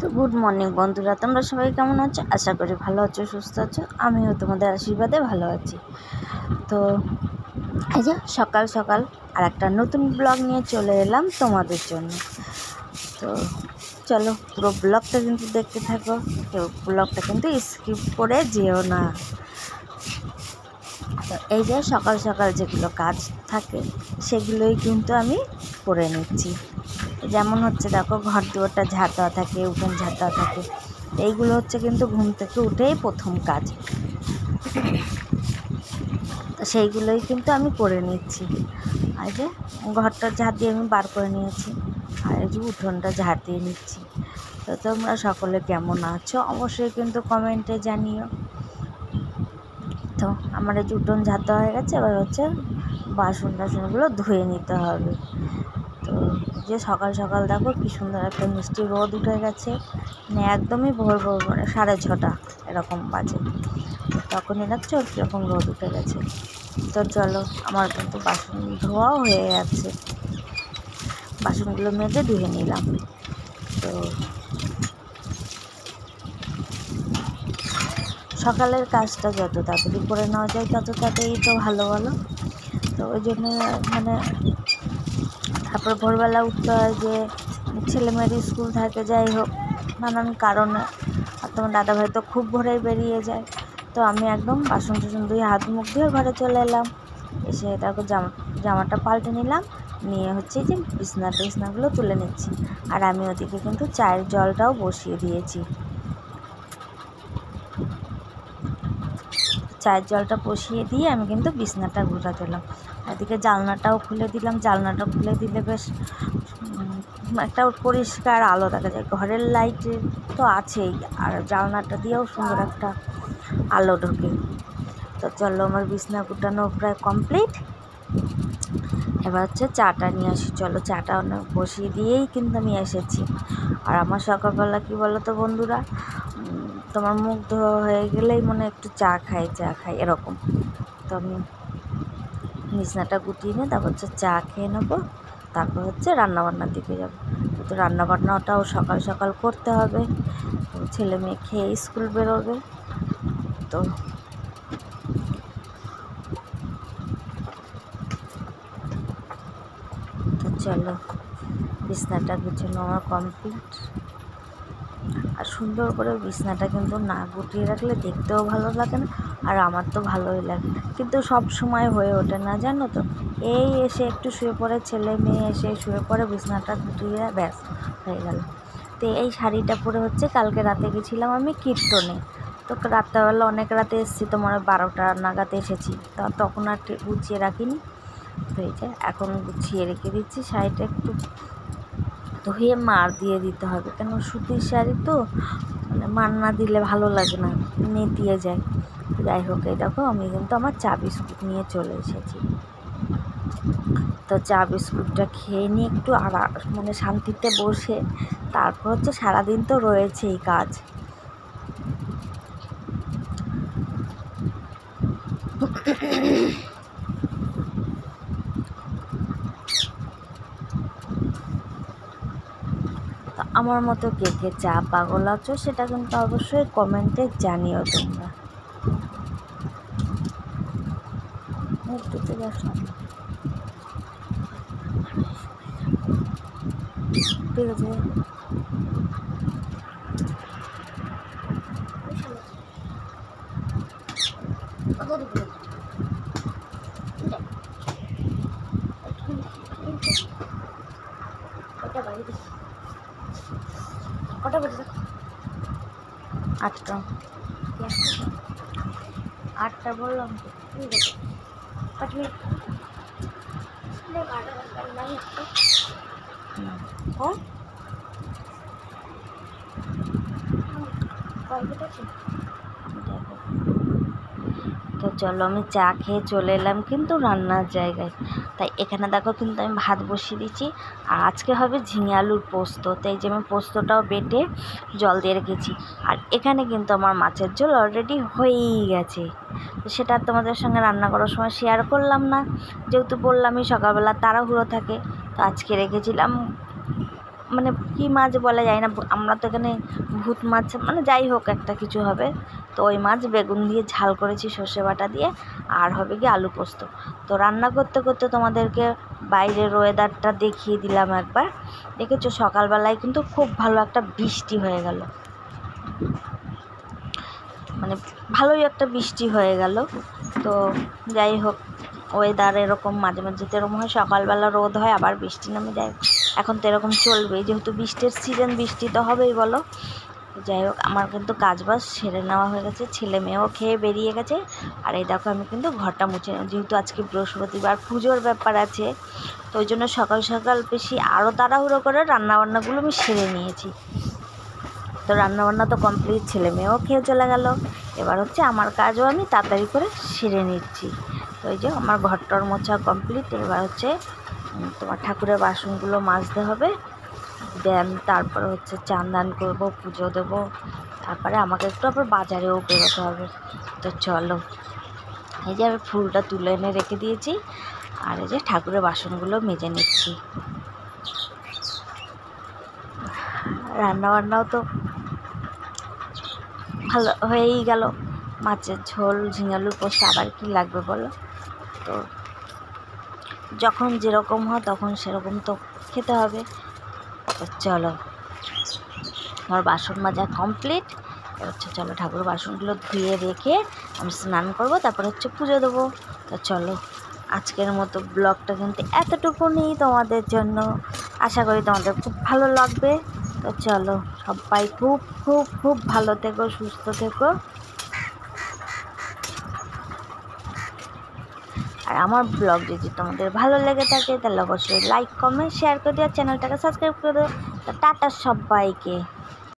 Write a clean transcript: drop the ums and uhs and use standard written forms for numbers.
তো good morning বন্ধুরা, তোমরা সবাই কেমন আছো? আশা করি ভালো আছো, সুস্থ আছো। আমিও তোমাদের আশীর্বাদে ভালো আছি। তো এই যে সকাল সকাল আর একটা নতুন ব্লগ নিয়ে চলে এলাম তোমাদের জন্য। তো চলো পুরো ব্লগটা কিন্তু দেখতে থাকো, কেউ ব্লগটা কিন্তু স্কিপ করে যেও না। তো এই যে সকাল সকাল যেগুলো কাজ থাকে সেগুলোই কিন্তু আমি করে নিচ্ছি। যেমন হচ্ছে দেখো, ঘর দুয়ারটা ঝাড় দেওয়া থাকে, উঠোন ঝাড় দেওয়া থাকে। এইগুলো হচ্ছে কিন্তু ঘুম থেকে উঠেই প্রথম কাজ। তো সেইগুলোই কিন্তু আমি করে নিচ্ছি। আর যে ঘরটা ঝাড় দিয়ে আমি বার করে নিয়েছি, আর এই যে উঠোনটা ঝাড় দিয়ে নিচ্ছি। তো তোমরা সকলে কেমন আছো অবশ্যই কিন্তু কমেন্টে জানিও। তো আমার এই যে উঠোন ঝাড় দেওয়া হয়ে গেছে, এবার হচ্ছে বাসন টাসনগুলো ধুয়ে নিতে হবে। তো যে সকাল সকাল দেখো কি সুন্দর একটা মিষ্টি রোদ উঠে গেছে, মানে একদমই ভোর ভোর, মানে 6:30 এরকম বাজে। তখনই দেখছো কীরকম রোদ উঠে গেছে। তো চলো, আমার কিন্তু বাসন ধোয়াও হয়ে যাচ্ছে, বাসনগুলো মেজে ধুয়ে নিলাম। তো সকালের কাজটা যত তাড়াতাড়ি করে নেওয়া যায় তত তাড়াতাড়ি তো ভালো বলো। তো ওই জন্য মানে তারপর ভোরবেলা উঠতে হয়, যে ছেলেমেয়ের স্কুল থাকে, যাই হোক নানান কারণে। আর তোমার দাদাভাই তো খুব ভোরেই বেরিয়ে যায়। তো আমি একদম বাসন টাসন ধুয়ে হাত মুখ দিয়ে ঘরে চলে এলাম। এসে তারপর জামাটা পাল্টে নিলাম, নিয়ে হচ্ছে যে বিছনাগুলো তুলে নিচ্ছি। আর আমি ওদিকে কিন্তু চায়ের জলটাও বসিয়ে দিয়েছি। চায়ের জলটা বসিয়ে দিয়ে আমি কিন্তু বিছনাটা ঘুরা দিলাম। এদিকে জানলাটাও খুলে দিলাম। জানলাটা খুলে দিলে বেশ একটা পরিষ্কার আলো দেখা যায়। ঘরের লাইট তো আছেই, আর জানলাটা দিয়েও সুন্দর একটা আলো ঢোকে। তো চলো, আমার বিছনা গুটানো প্রায় কমপ্লিট। এবার হচ্ছে চাটা নিয়ে আসি। চলো, চাটা বসিয়ে দিয়েই কিন্তু আমি এসেছি। আর আমার সকালবেলা কী বলো তো বন্ধুরা, তোমার মুখ ধোয়া হয়ে গেলেই মনে একটু চা খাই এরকম। তো আমি বিছনাটা গুটিয়ে নিয়ে তারপর হচ্ছে চা খেয়ে নেবো, তারপর হচ্ছে রান্নাবান্নার দিকে যাবো। তো রান্নাবান্নাটাও সকাল সকাল করতে হবে, ছেলে মেয়ে খেয়ে স্কুল বেরোবে। তো চলো, বিছনাটা গুছানো আমার কমপ্লিট। আর সুন্দর করে বিছনাটা কিন্তু না গুটিয়ে রাখলে দেখতেও ভালো লাগে না, আর আমার তো ভালোই লাগে, কিন্তু সব সময় হয়ে ওঠে না, জানো তো। এই এসে একটু শুয়ে পড়ে, ছেলে মেয়ে এসে শুয়ে পড়ে, বিছনাটা গুটিয়ে ব্যাস হয়ে গেল। তো এই শাড়িটা পরে হচ্ছে কালকে রাতে গেছিলাম আমি কীর্তনে। তো রাত্রেবেলা অনেক রাতে এসেছি, তোমার 12টা নাগাদ এসেছি। তখন আর গুছিয়ে রাখিনি। তো এই যে এখন গুছিয়ে রেখে দিচ্ছি। শাড়িটা একটু ধুয়ে মার দিয়ে দিতে হবে, কেন সুতির শাড়ি তো, মানে মার না দিলে ভালো লাগে না, নেতিয়ে যায়। যাই হোক, এই দেখো আমি কিন্তু আমার চা বিস্কুট নিয়ে চলে এসেছি। তো চা বিস্কুটটা খেয়ে নিয়ে একটু মানে শান্তিতে বসে, তারপর হচ্ছে সারাদিন তো রয়েছেই কাজ। তো আমার মতো কে কে চা পাগল আছো সেটা কিন্তু অবশ্যই কমেন্টে জানিও তোমরা। একটু তো ঠিক আছে। কটা বাজে? 8টা। 8টা বললাম তো। হ্যাঁ, তো চলো, আমি চা খেয়ে চলে এলাম কিন্তু রান্নার জায়গায়। তাই এখানে দেখো কিন্তু আমি ভাত বসিয়ে দিচ্ছি, আর আজকে হবে ঝিঙে আলুর পোস্ত। তাই যে আমি পোস্তটাও বেটে জল দিয়ে রেখেছি। আর এখানে কিন্তু আমার মাছের ঝোল অলরেডি হয়েই গেছে। তো সেটা তোমাদের সঙ্গে রান্না করার সময় শেয়ার করলাম না, যেহেতু বললামই সকালবেলা তাড়াহুড়ো থাকে। তো আজকে রেখেছিলাম মানে কী মাছ বলা যায় না, আমরা তো এখানে ভূত মাছ মানে যাই হোক একটা কিছু হবে। তো ওই মাছ বেগুন দিয়ে ঝাল করেছি সর্ষে বাটা দিয়ে, আর হবে কি আলু পোস্ত। তো রান্না করতে করতে তোমাদেরকে বাইরের ওয়েদারটা দেখিয়ে দিলাম একবার। দেখেছো সকালবেলায় কিন্তু খুব ভালো একটা বৃষ্টি হয়ে গেল, মানে ভালোই একটা বৃষ্টি হয়ে গেল। তো যাই হোক ওয়েদার এরকম মাঝে মাঝে তো এরকম হয়, সকালবেলা রোদ হয় আবার বৃষ্টি নামে যায়। এখন তো এরকম চলবেই, যেহেতু বৃষ্টির সিজন, বৃষ্টি তো হবেই বলো। যাই হোক আমার কিন্তু কাজবাজ সেরে নেওয়া হয়ে গেছে, ছেলে মেয়েও খেয়ে বেরিয়ে গেছে। আর এই দেখো আমি কিন্তু ঘরটা মুছে, যেহেতু আজকে বৃহস্পতিবার পুজোর ব্যাপার আছে, তো ওই জন্য সকাল সকাল বেশি আরও তাড়াহুড়ো করে রান্নাবান্নাগুলো আমি সেরে নিয়েছি। তো রান্নাবান্না তো কমপ্লিট, ছেলে মেয়েও খেয়ে চলে গেল। এবার হচ্ছে আমার কাজও আমি তাড়াতাড়ি করে সেরে নিচ্ছি। তো এই যে আমার ঘরটার মোছা কমপ্লিট। এবার হচ্ছে তোমার ঠাকুরের বাসনগুলো মাজতে হবে, দেন তারপরে হচ্ছে চান দান করবো, পুজো দেবো, তারপরে আমাকে একটু আবার বাজারেও বেরোতে হবে। তো চলো, এই যে আমি ফুলটা তুলে এনে রেখে দিয়েছি, আর এই যে ঠাকুরের বাসনগুলো মেজে নিচ্ছি। রান্নাবান্নাও তো ভালো হয়েই গেল, মাছের ঝোল, ঝিঙালুর পোস্ত, আবার কি লাগবে বলো। তো যখন যেরকম হয় তখন সেরকম তো খেতে হবে। তো চলো, আমার বাসন মাজা কমপ্লিট। হচ্ছে চলো ঠাকুর বাসনগুলো ধুয়ে রেখে আমি স্নান করব, তারপর হচ্ছে পুজো দেবো। তো চলো, আজকের মতো ব্লগটা কিন্তু এতটুকুনি তোমাদের জন্য। আশা করি তোমাদের খুব ভালো লাগবে। তো চলো, সবাই খুব খুব খুব ভালো থেকো, সুস্থ থেকো। আর আমার ব্লগ যদি তোমাদের ভালো লেগে থাকে তাহলে অবশ্যই লাইক, কমেন্ট, শেয়ার করে দিও, চ্যানেলটাকে সাবস্ক্রাইব করে দিও। তো টাটা সবাইকে।